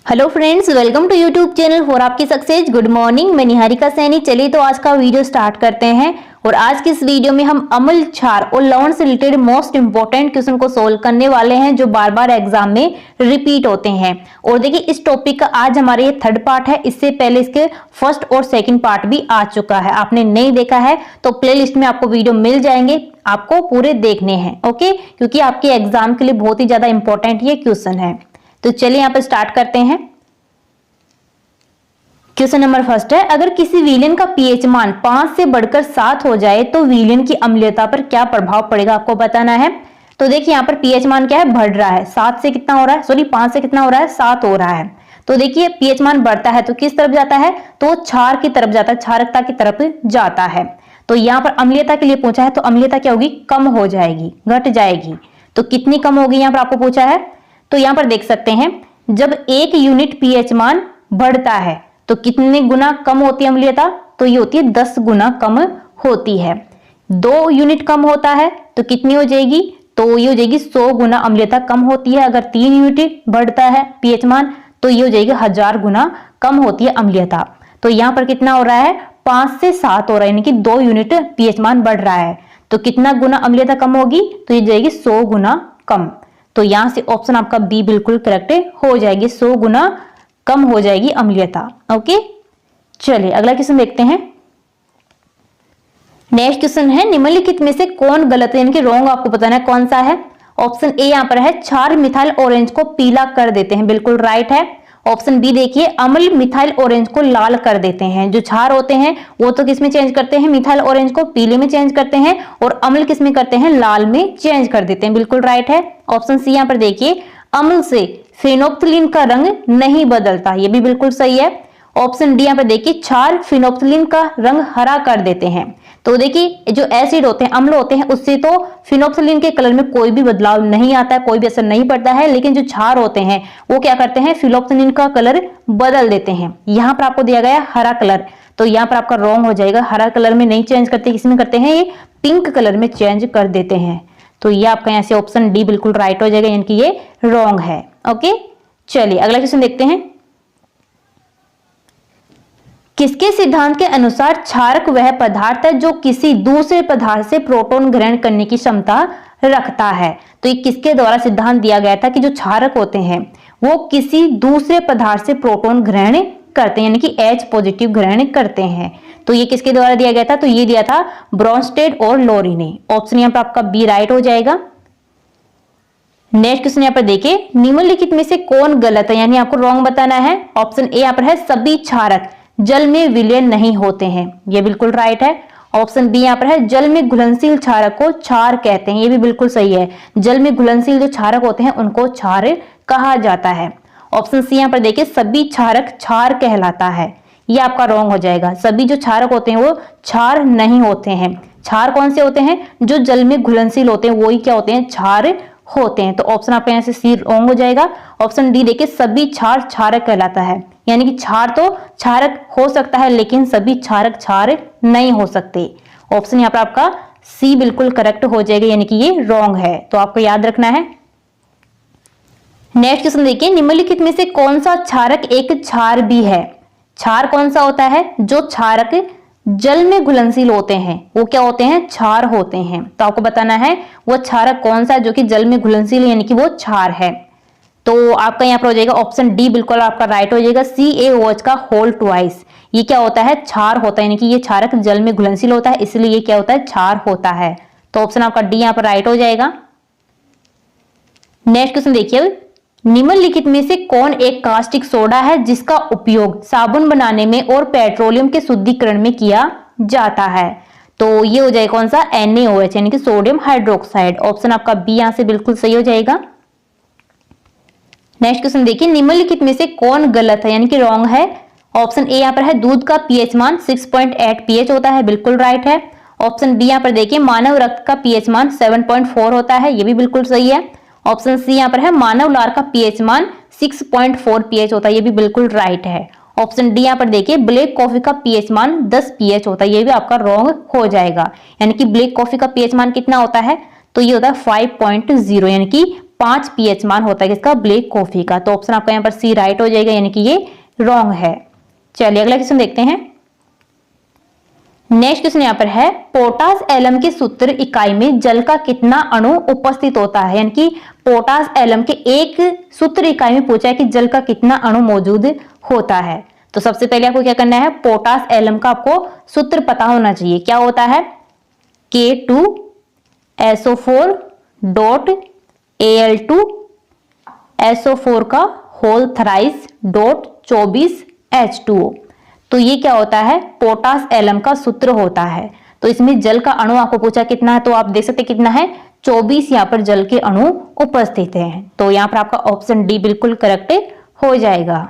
Hello friends, welcome to YouTube channel for आपकी success. Good morning, मैं निहारिका सैनी। चलिए तो आज का वीडियो स्टार्ट करते हैं। और आज की इस वीडियो में हम अम्ल क्षार और लवण से रिलेटेड मोस्ट इंपोर्टेंट क्वेश्चन को सोल्व करने वाले हैं जो बार बार एग्जाम में रिपीट होते हैं। और देखिए, इस टॉपिक का आज हमारे ये थर्ड पार्ट है। इससे पहले इसके फर्स्ट और सेकंड पार्ट भी आ चुका है। आपने नहीं देखा है तो प्लेलिस्ट में आपको वीडियो मिल जाएंगे, आपको पूरे देखने हैं। ओके, क्योंकि आपके एग्जाम के लिए बहुत ही ज्यादा इंपॉर्टेंट ये क्वेश्चन है। तो चलिए यहाँ पर स्टार्ट करते हैं। क्वेश्चन नंबर फर्स्ट है, अगर किसी विलेन का पीएच मान 5 से बढ़कर 7 हो जाए तो विलेन की अम्लीयता पर क्या प्रभाव पड़ेगा, आपको बताना है। तो देखिए यहाँ पर पीएच मान क्या है, बढ़ रहा है। 7 से कितना हो रहा है, सॉरी 5 से कितना हो रहा है, 7 हो रहा है। तो देखिए पीएच मान बढ़ता है तो किस तरफ जाता है, तो क्षार की तरफ जाता है, क्षारकता की तरफ जाता है। तो यहाँ पर अम्लीयता के लिए पूछा है, तो अम्लीयता क्या होगी, कम हो जाएगी, घट जाएगी। तो कितनी कम होगी यहाँ पर आपको पूछा है। तो यहाँ पर देख सकते हैं, जब 1 यूनिट पीएच मान बढ़ता है तो कितने गुना कम होती है अम्लीयता, तो ये होती है 10 गुना कम होती है। 2 यूनिट कम होता है तो कितनी हो जाएगी, तो ये हो जाएगी 100 गुना अम्लीयता कम होती है। अगर 3 यूनिट बढ़ता है पीएच मान तो ये हो जाएगी 1000 गुना कम होती है अम्लीयता। तो यहाँ पर कितना हो रहा है, 5 से 7 हो रहा है, यानी कि 2 यूनिट पीएच मान बढ़ रहा है। तो कितना गुना अम्लीयता कम होगी, तो ये जाएगी 100 गुना कम। तो यहां से ऑप्शन आपका बी बिल्कुल करेक्ट हो जाएगी, 100 गुना कम हो जाएगी अम्लीयता। ओके, चलिए अगला क्वेश्चन देखते हैं। नेक्स्ट क्वेश्चन है, निम्नलिखित में से कौन गलत है, यानी कि रॉन्ग आपको बताना है कौन सा है। ऑप्शन ए यहाँ पर है, क्षार मिथाइल ऑरेंज को पीला कर देते हैं, बिल्कुल राइट है। ऑप्शन बी देखिए, अम्ल मिथाइल ऑरेंज को लाल कर देते हैं। जो क्षार होते हैं वो तो किस में चेंज करते हैं, मिथाइल ऑरेंज को पीले में चेंज करते हैं, और अम्ल किस में करते हैं, लाल में चेंज कर देते हैं, बिल्कुल राइट है। ऑप्शन सी यहाँ पर देखिए, अम्ल से फेनोल्फ्थालीन का रंग नहीं बदलता, ये भी बिल्कुल सही है। ऑप्शन डी यहाँ पर देखिए, क्षार फेनोल्फ्थालीन का रंग हरा कर देते हैं। तो देखिए जो एसिड होते हैं, अम्ल होते हैं, उससे तो फेनोल्फ्थालीन के कलर में कोई भी बदलाव नहीं आता है, कोई भी असर नहीं पड़ता है। लेकिन जो क्षार होते हैं वो क्या करते हैं, फेनोल्फ्थालीन का कलर बदल देते हैं। यहाँ पर आपको दिया गया हरा कलर, तो यहाँ पर आपका रॉन्ग हो जाएगा। हरा कलर में नहीं चेंज करते, किसमें करते हैं, ये पिंक कलर में चेंज कर देते हैं। तो ये आपका यहाँ से ऑप्शन डी बिल्कुल राइट हो जाएगा, यानी कि ये रॉन्ग है। ओके, चलिए अगला क्वेश्चन देखते हैं। किसके सिद्धांत के अनुसार क्षारक वह पदार्थ है जो किसी दूसरे पदार्थ से प्रोटॉन ग्रहण करने की क्षमता रखता है। तो ये किसके द्वारा सिद्धांत दिया गया था कि जो क्षारक होते हैं वो किसी दूसरे पदार्थ से प्रोटॉन ग्रहण करते हैं, यानी कि H पॉजिटिव ग्रहण करते हैं। तो ये किसके द्वारा दिया गया था, तो ये दिया था ब्रॉन्स्टेड और लोरी ने। ऑप्शन यहाँ पर आपका बी राइट हो जाएगा। नेक्स्ट क्वेश्चन यहाँ पर देखिए, निम्नलिखित में से कौन गलत है, यानी आपको रॉन्ग बताना है। ऑप्शन ए यहाँ पर है, सभी क्षारक जल में विलयन नहीं होते हैं, ये बिल्कुल राइट है। ऑप्शन बी यहाँ पर है, जल में घुलनशील क्षारक को क्षार कहते हैं, ये भी बिल्कुल सही है। जल में घुलनशील जो क्षारक होते हैं उनको क्षार कहा जाता है। ऑप्शन सी यहाँ पर देखिए, सभी क्षारक क्षार कहलाता है, ये आपका रॉन्ग हो जाएगा। सभी जो क्षारक होते हैं वो क्षार नहीं होते हैं। क्षार कौन से होते हैं, जो जल में घुलनशील होते हैं वही क्या होते हैं, क्षार होते हैं। तो ऑप्शन आपका यहाँ से सी रॉन्ग हो जाएगा। ऑप्शन डी देखिए, सभी क्षार क्षारक कहलाता है, यानी कि क्षार तो क्षारक हो सकता है लेकिन सभी क्षारक क्षार नहीं हो सकते। ऑप्शन यहाँ पर आपका सी बिल्कुल करेक्ट हो जाएगा, यानी कि ये रॉन्ग है, तो आपको याद रखना है। नेक्स्ट क्वेश्चन देखिए, निम्नलिखित में से कौन सा क्षारक एक क्षार भी है। क्षार कौन सा होता है, जो क्षारक जल में घुलनशील होते हैं वो क्या होते हैं, क्षार होते हैं। तो आपको बताना है वो क्षारक कौन सा जो कि जल में घुलनशील यानी कि वो क्षार है। तो आपका यहाँ पर हो जाएगा ऑप्शन डी बिल्कुल आपका राइट हो जाएगा, CaOH का होल ट्वाइस। ये क्या होता है, क्षार होता है, यानी कि ये क्षारक जल में घुलनशील होता है, इसलिए ये क्या होता है, क्षार होता है। तो ऑप्शन आपका डी यहाँ पर राइट हो जाएगा। नेक्स्ट क्वेश्चन देखिए, निम्नलिखित में से कौन एक कास्टिक सोडा है जिसका उपयोग साबुन बनाने में और पेट्रोलियम के शुद्धिकरण में किया जाता है। तो ये हो जाएगा कौन सा, NaOH, यानी कि सोडियम हाइड्रोक्साइड। ऑप्शन आपका बी यहां से बिल्कुल सही हो जाएगा। नेक्स्ट क्वेश्चन देखिए, निम्नलिखित में से कौन गलत है, यानी कि रॉन्ग है। ऑप्शन ए यहाँ पर है, दूध का पीएच मान 6.8 pH होता है, बिल्कुल राइट है। ऑप्शन बी यहाँ पर देखिए, मानव रक्त का पीएच मान 7.4 होता है, ये भी बिल्कुल सही है। ऑप्शन सी यहाँ पर है, मानव लार का पीएच मान 6.4 pH होता है, ये भी बिल्कुल राइट है। ऑप्शन डी यहाँ पर देखिए, ब्लैक कॉफी का पीएच मान 10 pH होता है, ये भी आपका रॉन्ग हो जाएगा। यानी कि ब्लैक कॉफी का पीएच मान कितना होता है, तो ये होता है 5.0, यानी कि 5 पीएच मान होता है किसका, ब्लैक कॉफी का। तो ऑप्शन आपका यहाँ पर सी राइट हो जाएगा, यानी कि ये रॉन्ग है। चलिए अगला क्वेश्चन देखते हैं। नेक्स्ट क्वेश्चन यहाँ पर है, पोटास एलम के सूत्र इकाई में जल का कितना अणु उपस्थित होता है, यानी कि पोटास एलम के एक सूत्र इकाई में पूछा है कि जल का कितना अणु मौजूद होता है। तो सबसे पहले आपको क्या करना है, पोटास एलम का आपको सूत्र पता होना चाहिए। क्या होता है, K2SO4 डॉट Al2 SO4 का होल थराइस डॉट 24H2O। तो ये क्या होता है, पोटास एलम का सूत्र होता है। तो इसमें जल का अणु आपको पूछा कितना है, तो आप देख सकते कितना है, 24 यहाँ पर जल के अणु उपस्थित हैं। तो यहाँ पर आपका ऑप्शन डी बिल्कुल करेक्ट हो जाएगा।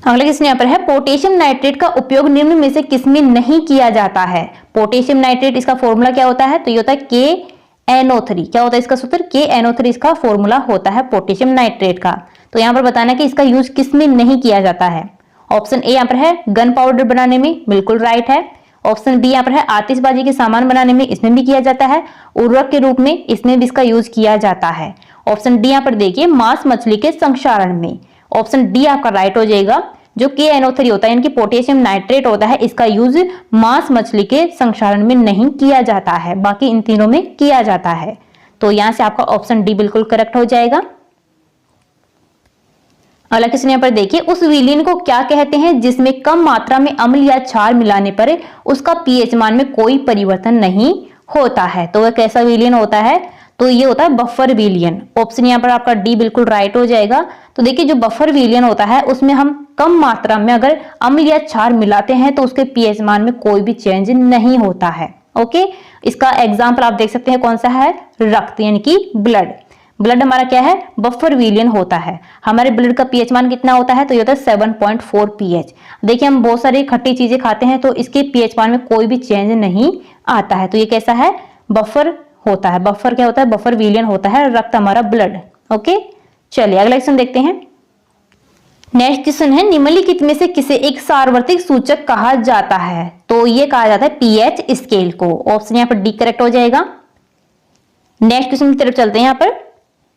अगला क्वेश्चन यहाँ पर है, पोटेशियम नाइट्रेट का उपयोग निम्न में से किसमें नहीं किया जाता है। पोटेशियम नाइट्रेट, इसका फॉर्मूला क्या होता है, तो ये होता है KNO3। क्या होता है इसका सूत्र, KNO3 इसका फॉर्मूला होता है पोटेशियम नाइट्रेट का। तो यहाँ पर बताना कि इसका यूज किसमें नहीं किया जाता है। ऑप्शन ए यहाँ पर है गन पाउडर बनाने में, बिल्कुल राइट है। ऑप्शन बी यहाँ पर है आतिशबाजी के सामान बनाने में, इसमें भी किया जाता है। उर्वरक के रूप में इसमें भी इसका यूज किया जाता है। ऑप्शन डी यहाँ पर देखिए मांस मछली के संक्षारण में। ऑप्शन डी आपका राइट हो जाएगा। जो KNO3 होता है यानी कि पोटेशियम नाइट्रेट होता है, इसका यूज मांस मछली के संक्षारण में नहीं किया जाता है, बाकी इन तीनों में किया जाता है। तो यहां से आपका ऑप्शन डी बिल्कुल करेक्ट हो जाएगा। अगला क्वेश्चन यहाँ पर देखिए, उस विलीन को क्या कहते हैं जिसमें कम मात्रा में अम्ल या क्षार मिलाने पर उसका पीएच मान में कोई परिवर्तन नहीं होता है। तो वह कैसा विलीन होता है, तो ये होता है बफर विलियन। ऑप्शन यहाँ पर आपका डी बिल्कुल राइट हो जाएगा। तो देखिए जो बफर विलियन होता है उसमें हम कम मात्रा में अगर अम्ल या क्षार मिलाते हैं तो उसके पीएच मान में कोई भी चेंज नहीं होता है। ओके, इसका एग्जाम्पल आप देख सकते हैं कौन सा है, रक्त यानी कि ब्लड। ब्लड हमारा क्या है, बफर विलियन होता है। हमारे ब्लड का पीएच मान कितना होता है, तो ये होता है 7.4 पीएच। देखिए हम बहुत सारी खट्टी चीजें खाते हैं तो इसके पीएच मान में कोई भी चेंज नहीं आता है। तो ये कैसा है, बफर होता है। बफर क्या होता है, बफर विलियन होता है रक्त हमारा ब्लड। ओके, चलिए अगला क्वेश्चन देखते हैं। नेक्स्ट क्वेश्चन है, निम्नलिखित में से किसे एक सार्वत्रिक सूचक कहा जाता है। तो ये कहा जाता है पीएच स्केल को। ऑप्शन यहाँ पर डी करेक्ट हो जाएगा। नेक्स्ट क्वेश्चन की तरफ चलते हैं। यहाँ पर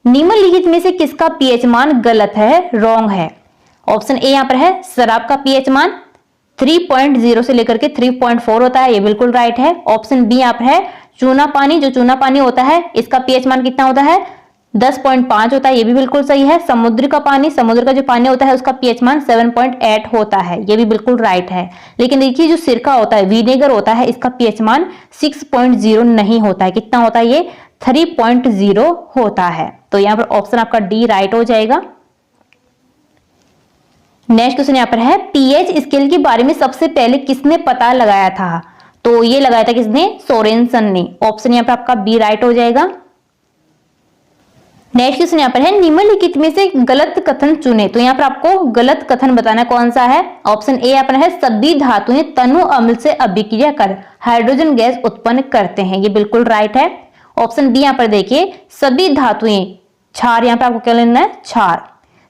निम्नलिखित में से किसका पीएच मान गलत है, रॉन्ग है। ऑप्शन ए यहाँ पर है शराब का पीएच मान 3.0 से लेकर के 3.4 होता है, ये बिल्कुल राइट है। ऑप्शन बी यहाँ पर है चूना पानी, जो चूना पानी होता है इसका पीएच मान कितना होता है, 10.5 होता है, ये भी बिल्कुल सही है। समुद्र का पानी, समुद्र का जो पानी होता है उसका पीएच मान 7.8 होता है, ये भी बिल्कुल राइट है। लेकिन देखिए जो सिरका होता है, विनेगर होता है, इसका पीएच मान 6.0 नहीं होता है। कितना होता है, ये 3.0 होता है। तो यहाँ पर ऑप्शन आपका डी राइट हो जाएगा। नेक्स्ट क्वेश्चन यहाँ पर है, पीएच स्केल के बारे में सबसे पहले किसने पता लगाया था। तो ये लगाया था किसने, सोरेनसन ने। ऑप्शन यहाँ पर आपका बी राइट हो जाएगा। नेक्स्ट क्वेश्चन यहाँ पर है, निम्नलिखित में से गलत कथन चुने। तो यहाँ पर आपको गलत कथन बताना कौन सा है। ऑप्शन ए यहाँ पर है सभी धातुएं तनु अम्ल से अभिक्रिया कर हाइड्रोजन गैस उत्पन्न करते हैं, ये बिल्कुल राइट है। ऑप्शन बी यहाँ पर देखिए सभी धातुएं, क्षार यहाँ पर आपको क्या लेना है, क्षार।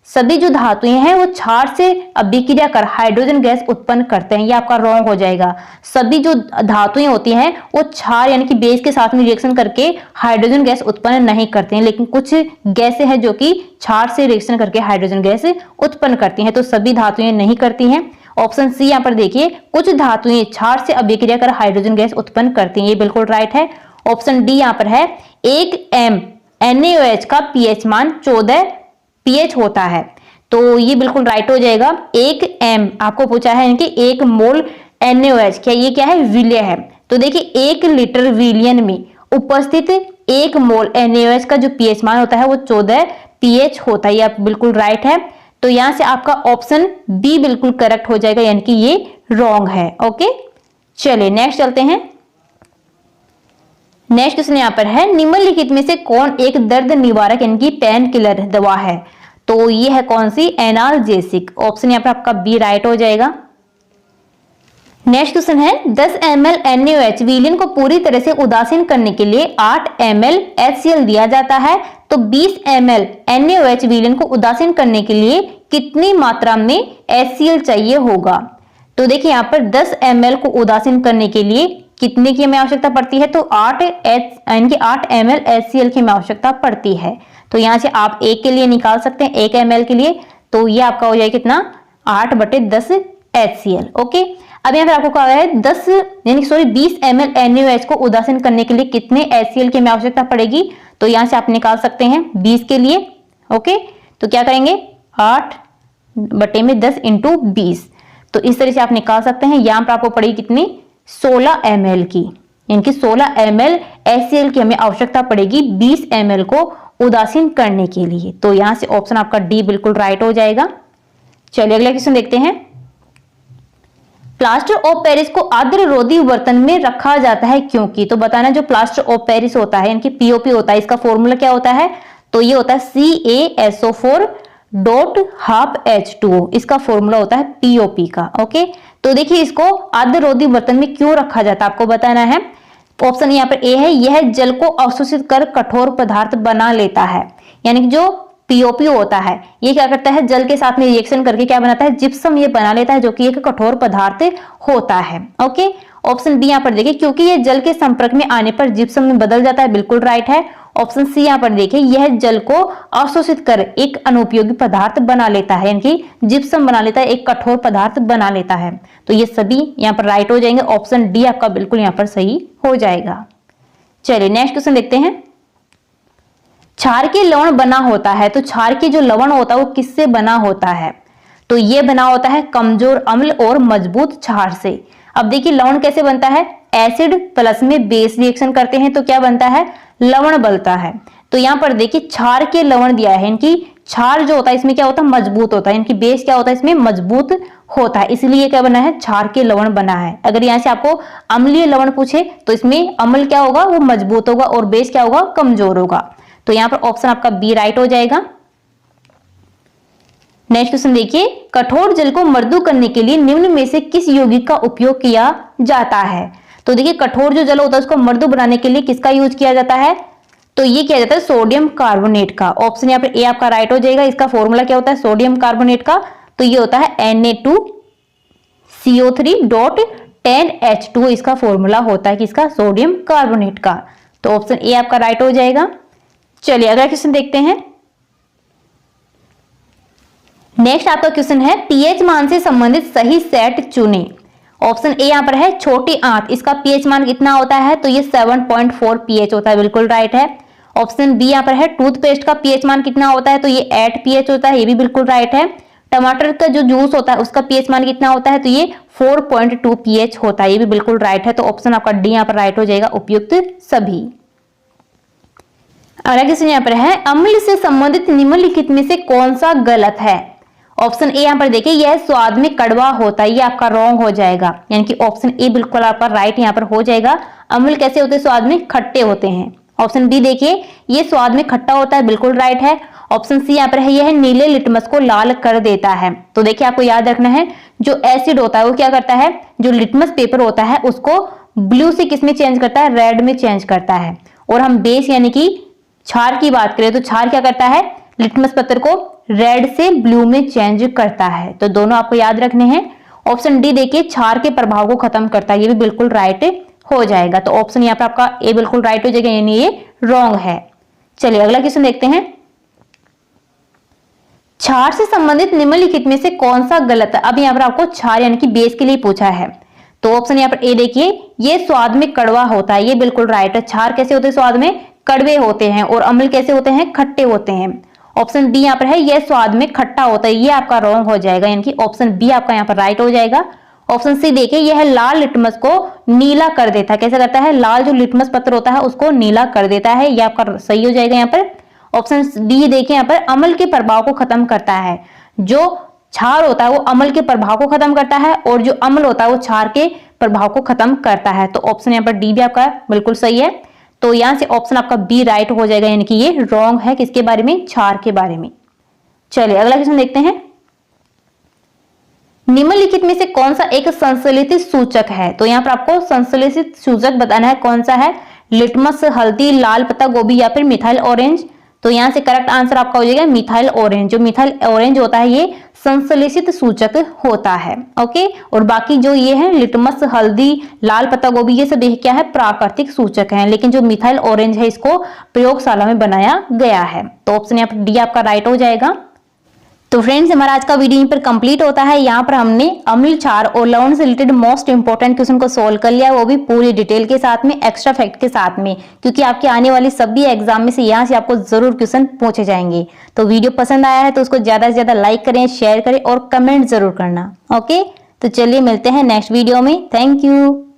सभी जो धातुएं हैं वो क्षार से अभिक्रिया कर हाइड्रोजन गैस उत्पन्न करते हैं, ये आपका रॉन्ग हो जाएगा। सभी जो धातुएं होती हैं वो क्षार यानी कि बेस के साथ में रिएक्शन करके हाइड्रोजन गैस उत्पन्न नहीं करते हैं, लेकिन कुछ गैसें हैं जो कि क्षार से रिएक्शन करके हाइड्रोजन गैस उत्पन्न करती हैं। तो सभी धातुएं नहीं करती हैं। ऑप्शन सी यहाँ पर देखिए कुछ धातुएं क्षार से अभिक्रिया कर हाइड्रोजन गैस उत्पन्न करती हैं, ये बिल्कुल राइट है। ऑप्शन डी यहाँ पर है 1 m NaOH का पीएच मान 14 पीएच होता है, तो ये बिल्कुल राइट हो जाएगा। 1 m आपको पूछा है कि 1 मोल NaOH, क्या ये क्या है, विलय है। तो देखिए 1 लीटर विलियन में उपस्थित 1 मोल NaOH का जो पीएच मान होता है वो 14 पीएच होता है, ये आप बिल्कुल राइट है। तो यहां से आपका ऑप्शन बी बिल्कुल करेक्ट हो जाएगा, यानी कि ये रॉन्ग है। ओके, चलिए नेक्स्ट चलते हैं। नेक्स्ट क्वेश्चन यहाँ पर है, निम्नलिखित में से कौन एक दर्द निवारक यानी कि पेन किलर दवा है। तो ये है कौन सी, एनाल्जेसिक। ऑप्शन यहाँ पर आपका बी राइट हो जाएगा। नेक्स्ट क्वेश्चन है, 10 ml NaOH विलयन को पूरी तरह से उदासीन करने के लिए 8 ml HCl दिया जाता है, तो 20 ml NaOH विलयन को उदासीन करने के लिए कितनी मात्रा में HCl चाहिए होगा। तो देखिए यहाँ पर 10 ml को उदासीन करने के लिए कितने की हमें आवश्यकता पड़ती है, तो 8 ml HCl की हमें आवश्यकता पड़ती है। तो यहाँ से आप एक के लिए निकाल सकते हैं, 1 ml के लिए, तो ये आपका हो जाएगा कितना, 8/10 HCl। ओके, अब यहाँ पे आपको कहा है 20 ml NaOH को उदासीन करने के लिए कितने HCl की हमें आवश्यकता पड़ेगी, तो यहाँ से आप निकाल सकते हैं 20 के लिए। ओके, तो क्या करेंगे, 8/10 × 20, तो इस तरह से आप निकाल सकते हैं। यहाँ पर आपको पड़ेगी कितनी, 16 ml की, यानी कि 16 ml HCl की हमें आवश्यकता पड़ेगी 20 ml को उदासीन करने के लिए। तो यहां से ऑप्शन आपका डी बिल्कुल राइट हो जाएगा। चलिए अगला क्वेश्चन देखते हैं। प्लास्टर ऑफ पेरिस को आर्द्र रोधी बर्तन में रखा जाता है क्योंकि, तो बताना जो प्लास्टर ऑफ पेरिस होता है यानी कि पीओपी होता है, इसका फॉर्मूला क्या होता है, तो ये होता है CaSO4.12H2O, इसका फॉर्मूला होता है पीओपी का। ओके, तो देखिए इसको आर्द्र रोधी बर्तन में क्यों रखा जाता है आपको बताना है। ऑप्शन यहाँ पर ए है, यह जल को अवशोषित कर कठोर पदार्थ बना लेता है, यानी कि जो पीओपी होता है ये क्या करता है, जल के साथ में रिएक्शन करके क्या बनाता है, जिप्सम ये बना लेता है, जो कि एक कठोर पदार्थ होता है। ओके, ऑप्शन बी यहाँ पर देखिए, क्योंकि ये जल के संपर्क में आने पर जिप्सम में बदल जाता है, बिल्कुल राइट है। ऑप्शन सी यहाँ पर देखिए, यह जल को अवशोषित कर एक अनुपयोगी पदार्थ बना लेता है, यानी कि जिप्सम बना लेता है, एक कठोर पदार्थ बना लेता है। तो ये सभी यहाँ पर राइट हो जाएंगे, ऑप्शन डी आपका बिल्कुल यहाँ पर सही हो जाएगा। चलिए नेक्स्ट क्वेश्चन देखते हैं। क्षार के लवण बना होता है, तो क्षार के जो लवण होता है वो किससे बना होता है, तो ये बना होता है कमजोर अम्ल और मजबूत क्षार से। अब देखिए लवण कैसे बनता है, एसिड प्लस में बेस रिएक्शन करते हैं तो क्या बनता है, लवण बनता है। तो यहाँ पर देखिए क्षार के लवण दिया है, इनकी क्षार जो होता है इसमें क्या होता है, मजबूत होता है, इनकी बेस क्या होता है, इसमें मजबूत होता है, इसलिए क्या बना है, क्षार के लवण बना है। अगर यहाँ से आपको अम्लीय लवण पूछे तो इसमें अम्ल क्या होगा, वो मजबूत होगा और बेस क्या होगा, कमजोर होगा। तो यहाँ पर ऑप्शन आपका बी राइट हो जाएगा। नेक्स्ट क्वेश्चन देखिए, कठोर जल को मृदु करने के लिए निम्न में से किस यौगिक का उपयोग किया जाता है। तो देखिए कठोर जो जल होता है उसको मृदु बनाने के लिए किसका यूज किया जाता है, तो ये किया जाता है सोडियम कार्बोनेट का। ऑप्शन यहाँ पर ए आपका राइट हो जाएगा। इसका फॉर्मूला क्या होता है सोडियम कार्बोनेट का, तो ये होता है Na2CO3.10H2, इसका फॉर्मूला होता है किसका, सोडियम कार्बोनेट का। तो ऑप्शन ए आपका राइट हो जाएगा। चलिए अगला क्वेश्चन देखते हैं। नेक्स्ट आपका क्वेश्चन है, पीएच मान से संबंधित सही सेट चुने। ऑप्शन ए यहाँ पर है छोटी आंत, इसका पीएच मान कितना होता है, तो ये 7.4 पीएच होता है, बिल्कुल राइट है। ऑप्शन बी यहाँ पर है टूथपेस्ट का पीएच मान कितना होता है, तो ये 8 पीएच होता है, ये भी बिल्कुल राइट है। टमाटर का जो जूस होता है उसका पीएच मान कितना होता है, तो ये 4.2 पीएच होता है, ये भी बिल्कुल राइट है। तो ऑप्शन आपका डी यहाँ पर राइट हो जाएगा, उपयुक्त सभी। अगला क्वेश्चन यहाँ पर है, अम्ल से संबंधित निम्नलिखित में से कौन सा गलत है। ऑप्शन ए यहाँ पर देखिए, यह स्वाद में कड़वा होता है, ये आपका रॉन्ग हो जाएगा, यानी कि ऑप्शन ए बिल्कुल आपका राइट यहाँ पर हो जाएगा। अम्ल कैसे होते हैं, स्वाद में खट्टे होते हैं। ऑप्शन बी देखिए, ये स्वाद में खट्टा होता है, बिल्कुल राइट है। ऑप्शन सी यहाँ पर है, यह नीले लिटमस को लाल कर देता है। तो देखिए आपको याद रखना है, जो एसिड होता है वो क्या करता है, जो लिटमस पेपर होता है उसको ब्लू से किस में चेंज करता है, रेड में चेंज करता है। और हम बेस यानी कि क्षार की बात करें तो क्षार क्या करता है, लिटमस पत्र को रेड से ब्लू में चेंज करता है। तो दोनों आपको याद रखने हैं। ऑप्शन डी देखिए, क्षार के प्रभाव को खत्म करता है, ये भी बिल्कुल राइट हो जाएगा। तो ऑप्शन यहाँ पर आपका ए बिल्कुल राइट हो जाएगा, यानी ये रॉन्ग है। चलिए अगला क्वेश्चन देखते हैं। क्षार से संबंधित निम्नलिखित में से कौन सा गलत है। अब यहाँ पर आपको क्षार यानी कि बेस के लिए पूछा है, तो ऑप्शन यहाँ पर ए देखिए, ये स्वाद में कड़वा होता है, ये बिल्कुल राइट है। क्षार कैसे होते हैं, स्वाद में कड़वे होते हैं, और अम्ल कैसे होते हैं, खट्टे होते हैं। ऑप्शन बी यहाँ पर है, यह स्वाद में खट्टा होता है, ये आपका रॉन्ग हो जाएगा, यानी कि ऑप्शन बी आपका यहाँ पर राइट हो जाएगा। ऑप्शन सी देखिए, यह लाल लिटमस को नीला कर देता है, कैसे करता है, लाल जो लिटमस पत्र होता है उसको नीला कर देता है, ये आपका सही हो जाएगा यहाँ पर। ऑप्शन डी देखिए, यहाँ पर अम्ल के प्रभाव को खत्म करता है, जो क्षार होता है वो अम्ल के प्रभाव को खत्म करता है, और जो अम्ल होता है वो क्षार के प्रभाव को खत्म करता है। तो ऑप्शन यहाँ पर डी भी आपका बिल्कुल सही है। तो यहां से ऑप्शन आपका बी राइट हो जाएगा, यानी कि ये रॉन्ग है, किसके बारे में, क्षार के बारे में। चलिए अगला क्वेश्चन देखते हैं। निम्नलिखित में से कौन सा एक संश्लेषित सूचक है। तो यहाँ पर आपको संश्लेषित सूचक बताना है, कौन सा है, लिटमस, हल्दी, लाल पत्ता गोभी या फिर मिथाइल ऑरेंज। तो यहाँ से करेक्ट आंसर आपका हो जाएगा मिथाइल ऑरेंज। जो मिथाइल ऑरेंज होता है ये संश्लेषित सूचक होता है। ओके, और बाकी जो ये है लिटमस, हल्दी, लाल पत्ता गोभी, ये सब क्या है प्राकृतिक सूचक हैं, लेकिन जो मिथाइल ऑरेंज है इसको प्रयोगशाला में बनाया गया है। तो ऑप्शन यहाँ पर डी आपका राइट हो जाएगा। तो फ्रेंड्स हमारा आज का वीडियो यहीं पर कंप्लीट होता है। यहाँ पर हमने अम्ल क्षार और लवण से रिलेटेड मोस्ट इंपोर्टेंट क्वेश्चन को सोल्व कर लिया, वो भी पूरी डिटेल के साथ में, एक्स्ट्रा फैक्ट के साथ में, क्योंकि आपके आने वाली सभी एग्जाम में से यहाँ से आपको जरूर क्वेश्चन पूछे जाएंगे। तो वीडियो पसंद आया है तो उसको ज्यादा से ज्यादा लाइक करें, शेयर करें और कमेंट जरूर करना। ओके, तो चलिए मिलते हैं नेक्स्ट वीडियो में। Thank you.